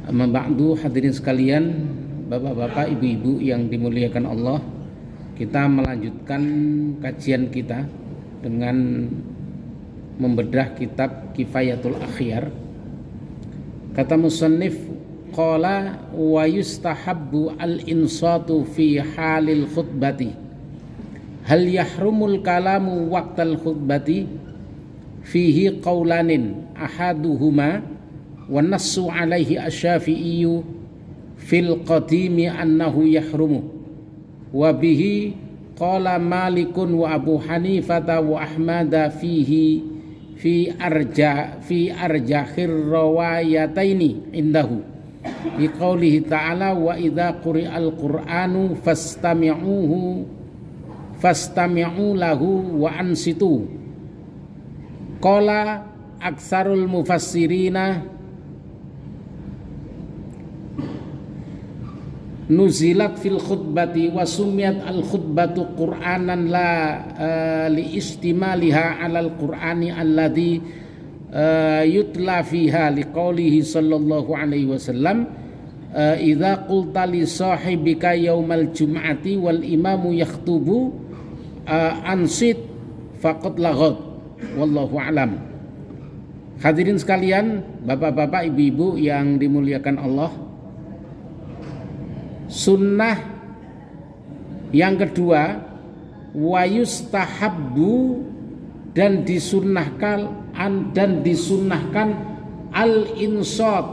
Amma ba'du, hadirin sekalian, bapak-bapak, ibu-ibu yang dimuliakan Allah, kita melanjutkan kajian kita dengan membedah kitab Kifayatul Akhyar. Kata musannif, qala wa yustahabbu al-insatu fi halil khutbati. Hal yahrumul kalamu waqtal khutbati? Fihi qawlanin ahaduhuma wa nassu alaihi asy-Syafi'iyyu fil qadimi annahu yahrumu wa bihi qala Malikun wa Abu Hanifata wa Ahmada fihi fi arjahir rawayataini indahu bi qoulihi ta'ala wa idza quri'al qur'anu fastami'u lahu wa ansitu. Qala aksarul mufassirina nuzilat fil khutbati wa sumiyat al khutbatu qur'anan la li istimaliha alal qur'ani alladhi yutla fiha liqaulihi sallallahu alaihi wasallam idza qulta li sahibika yaumal jum'ati wal imamu yakhtubu ansit faqad laghat wallahu alam. Hadirin sekalian, bapak-bapak, ibu-ibu yang dimuliakan Allah, sunnah yang kedua, wa yustahabbu, dan disunnahkan al-insat.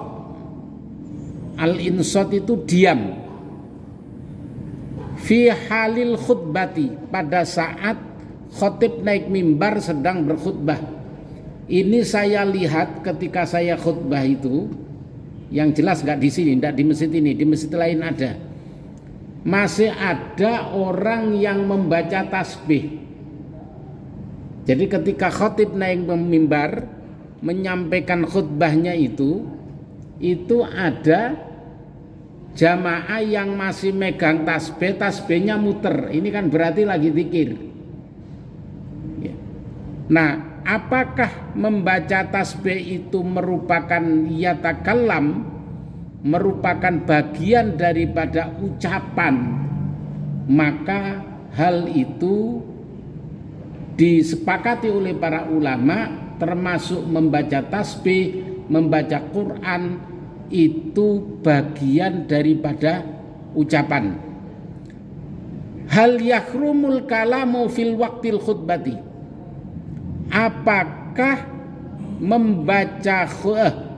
Al-insat itu diam. Fi halil khutbati, pada saat khatib naik mimbar sedang berkhutbah. Ini saya lihat ketika saya khutbah itu, yang jelas nggak di sini, nggak di masjid ini, di masjid lain ada. Masih ada orang yang membaca tasbih. Jadi ketika khatib naik mimbar menyampaikan khutbahnya itu ada jamaah yang masih megang tasbih, tasbihnya muter. Ini kan berarti lagi zikir. Nah, apakah membaca tasbih itu merupakan yatakallam, merupakan bagian daripada ucapan? Maka hal itu disepakati oleh para ulama, termasuk membaca tasbih, membaca Quran, itu bagian daripada ucapan. Hal yahrumul kalamu fil waqtil khutbati. Apakah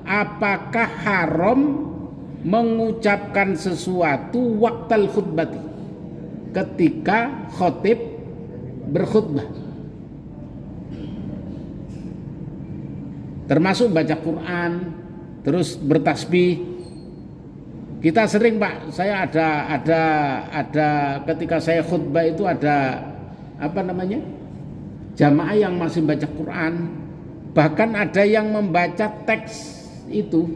apakah haram mengucapkan sesuatu waqtal khutbati, ketika khatib berkhutbah, termasuk baca Quran, terus bertasbih. Kita sering, Pak, saya ada ketika saya khutbah itu ada jamaah yang masih baca Quran, bahkan ada yang membaca teks itu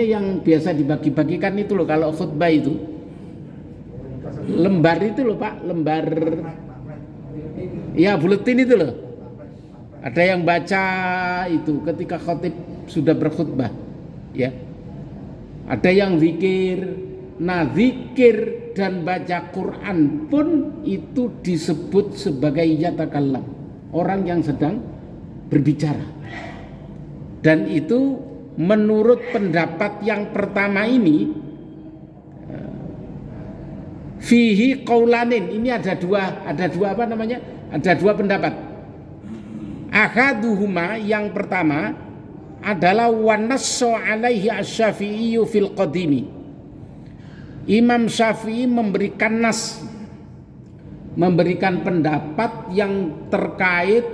yang biasa dibagi-bagikan itu loh, kalau khutbah itu lembar itu loh, Pak, lembar ya buletin itu loh, ada yang baca itu ketika khatib sudah berkhutbah, ya. Ada yang zikir. Nah, zikir dan baca Quran pun itu disebut sebagai yatakallam, orang yang sedang berbicara. Dan itu menurut pendapat yang pertama ini, fihi qaulanin, ini ada dua pendapat. Ahaduhuma, yang pertama adalah wa nassu alaihi asy-Syafi'iyyu fil qadimi. Imam Syafi'i memberikan nas, memberikan pendapat yang terkait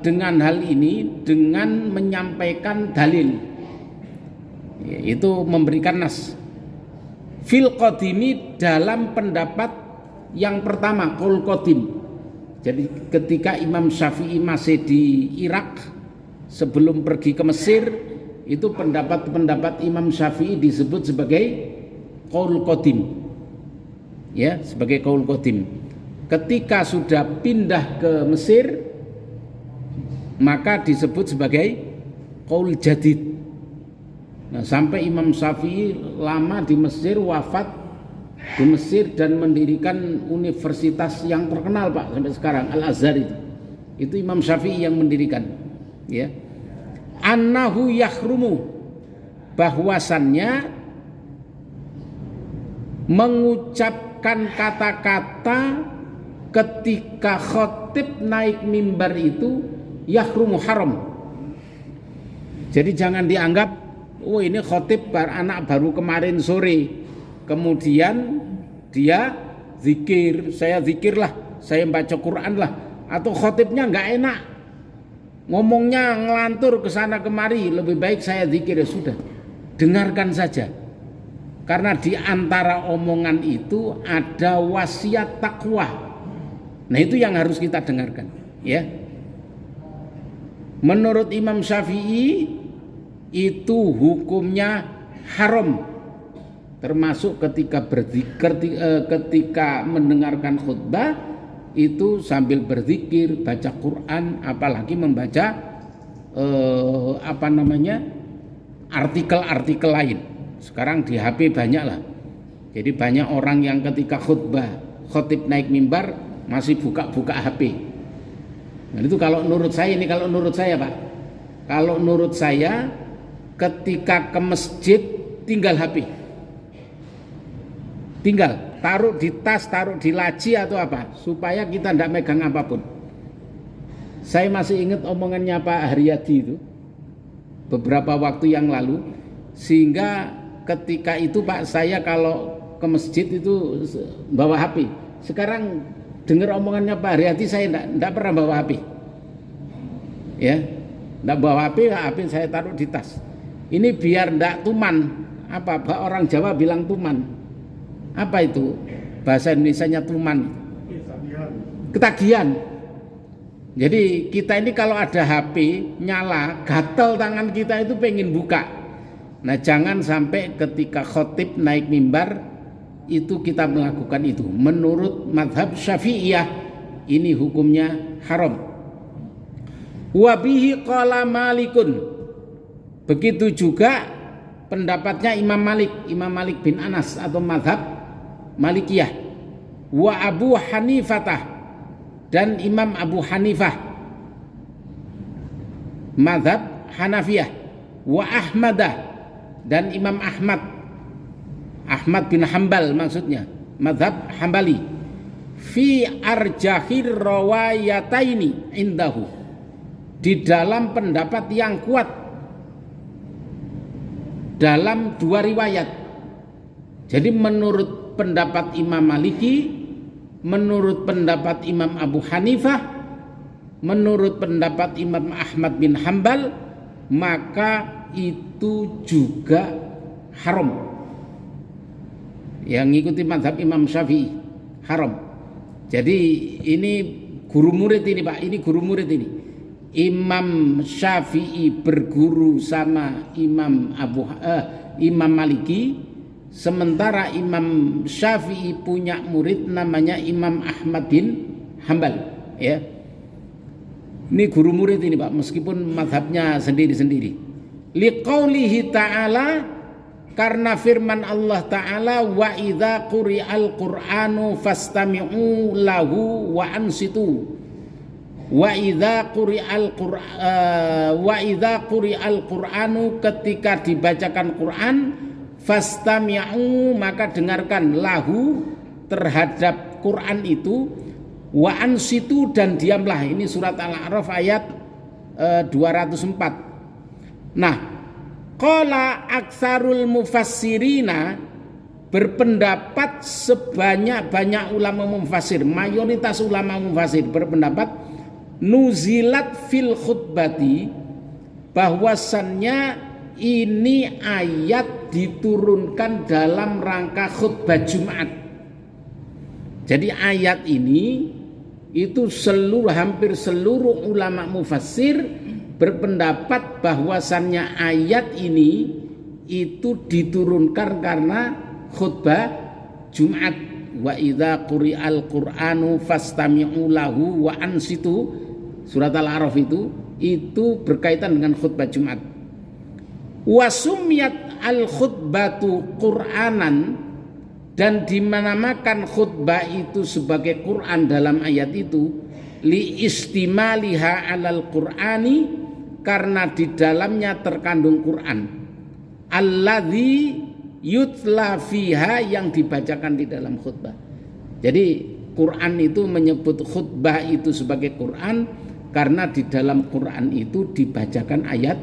dengan hal ini dengan menyampaikan dalil, itu memberikan nas fil qadimi, dalam pendapat yang pertama, qaul qadim. Jadi ketika Imam Syafi'i masih di Irak sebelum pergi ke Mesir, itu pendapat Imam Syafi'i disebut sebagai qaul qadim, ya, sebagai qaul qadim. Ketika sudah pindah ke Mesir, maka disebut sebagai qaul jadid. Nah, sampai Imam Syafi'i lama di Mesir, wafat di Mesir dan mendirikan universitas yang terkenal Pak sampai sekarang, Al-Azhar itu. Itu Imam Syafi'i yang mendirikan, ya. Annahu yahrumu, bahwasannya mengucapkan kata-kata ketika khotib naik mimbar itu yahrumu, haram. Jadi jangan dianggap oh ini khotib anak baru kemarin sore, kemudian dia zikir, saya zikir lah, saya baca Quran lah, atau khotibnya nggak enak, ngomongnya ngelantur ke sana kemari, lebih baik saya zikir. Ya sudah, dengarkan saja. Karena di antara omongan itu ada wasiat takwa. Nah, itu yang harus kita dengarkan, ya. Menurut Imam Syafi'i itu hukumnya haram, termasuk ketika berzikir, ketika mendengarkan khutbah itu sambil berzikir, baca Quran, apalagi membaca artikel-artikel lain. Sekarang di HP banyak lah. Jadi banyak orang yang ketika khotib naik mimbar masih buka-buka HP. Nah, itu kalau menurut saya Pak. Kalau menurut saya ketika ke masjid tinggal HP. Tinggal taruh di tas, taruh di laci atau apa, supaya kita tidak megang apapun. Saya masih ingat omongannya Pak Haryadi itu beberapa waktu yang lalu, sehingga ketika itu Pak, saya kalau ke masjid itu bawa HP. Sekarang dengar omongannya Pak Haryadi, saya tidak pernah bawa HP. Ya, tidak bawa HP, HP saya taruh di tas. Ini biar tidak tuman. Apa orang Jawa bilang tuman? Apa itu? Bahasa Indonesianya tuman. Ketagihan. Jadi kita ini kalau ada HP nyala, gatel tangan kita itu pengen buka. Nah, jangan sampai ketika khotib naik mimbar itu kita melakukan itu. Menurut mazhab Syafi'iyah ini hukumnya haram. Wabihi qala Malikun. Begitu juga pendapatnya Imam Malik bin Anas atau mazhab Malikiyah. Wa Abu Hanifatah, dan Imam Abu Hanifah mazhab Hanafiyah. Wa Ahmadah, dan Imam Ahmad bin Hambal, maksudnya mazhab Hambali. Fi arjahir rawayataini indahu, di dalam pendapat yang kuat dalam dua riwayat. Jadi menurut pendapat Imam Maliki, menurut pendapat Imam Abu Hanifah, menurut pendapat Imam Ahmad bin Hambal, maka itu juga haram. Yang ngikuti mazhab Imam Syafi'i haram. Jadi ini guru murid ini Pak, ini guru murid ini. Imam Syafi'i berguru sama Imam Maliki, sementara Imam Syafi'i punya murid namanya Imam Ahmad bin Hambal, ya. Ini guru murid ini Pak, meskipun mazhabnya sendiri-sendiri. Liqaulihi ta'ala, karena firman Allah Ta'ala, wa idza quri'al Qur'anu fastami'u lahu wa ansitu. Wa idza quri'al Qur'anu, ketika dibacakan Quran, fastami'u, maka dengarkan, lahu, terhadap Quran itu, wa ansitu, dan diamlah. Ini surat Al-A'raf ayat 204. Nah, qala aksarul mufassirina, berpendapat sebanyak-banyak ulama mufassir, mayoritas ulama mufassir berpendapat nuzilat fil khutbati, bahwasannya ini ayat diturunkan dalam rangka khutbah Jumat. Jadi ayat ini itu hampir seluruh ulama mufassir berpendapat bahwasannya ayat ini itu diturunkan karena khutbah Jumat. Wa idza quri'al Qur'anu fastami'u lahu wa ansitu, surat Al-A'raf itu berkaitan dengan khutbah Jumat. Wasumiyat al-khutbatu Qur'anan, dan dinamakan khutbah itu sebagai Quran dalam ayat itu, li istimaliha alal Qur'ani, karena di dalamnya terkandung Quran, alladzi yutla fiha, yang dibacakan di dalam khutbah. Jadi Quran itu menyebut khutbah itu sebagai Quran karena di dalam Quran itu dibacakan ayat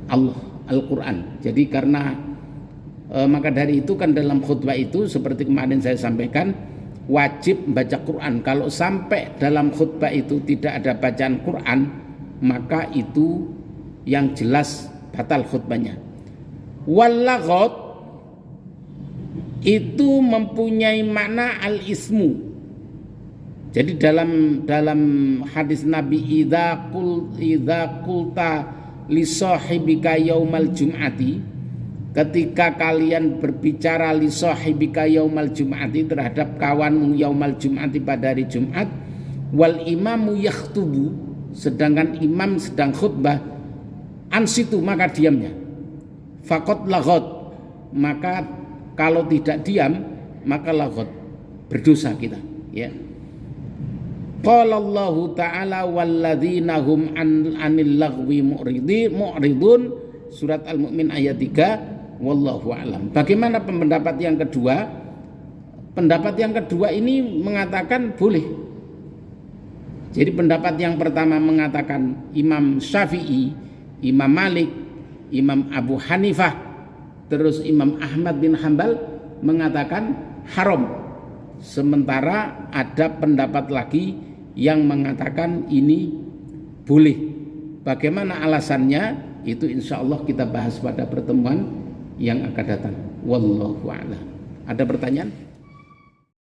Allah, Al-Quran. Jadi karena maka dari itu kan dalam khutbah itu seperti kemarin saya sampaikan, wajib membaca Quran. Kalau sampai dalam khutbah itu tidak ada bacaan Quran, maka itu yang jelas batal khutbahnya. Wal-laghat itu mempunyai makna al-ismu. Jadi dalam hadis Nabi, idza qulta li sahibika yaumal jum'ati, ketika kalian berbicara li sahibika yaumal jum'ati, terhadap kawanmu yaumal jum'ati pada hari Jumat, wal imamu yakhtubu, sedangkan imam sedang khutbah, ansitu, maka diamnya. Faqad laghat, maka kalau tidak diam maka laghat, berdosa kita, ya. Qala Allah Ta'ala walladzina hum anil lagwi mu'ridun, surat Al-Mu'min ayat 3. Wallahu a'lam. Bagaimana pendapat yang kedua? Pendapat yang kedua ini mengatakan boleh. Jadi pendapat yang pertama mengatakan Imam Syafi'i, Imam Malik, Imam Abu Hanifah, terus Imam Ahmad bin Hanbal mengatakan haram. Sementara ada pendapat lagi yang mengatakan ini boleh. Bagaimana alasannya? Itu insya Allah kita bahas pada pertemuan yang akan datang. Wallahu a'lam. Ada pertanyaan?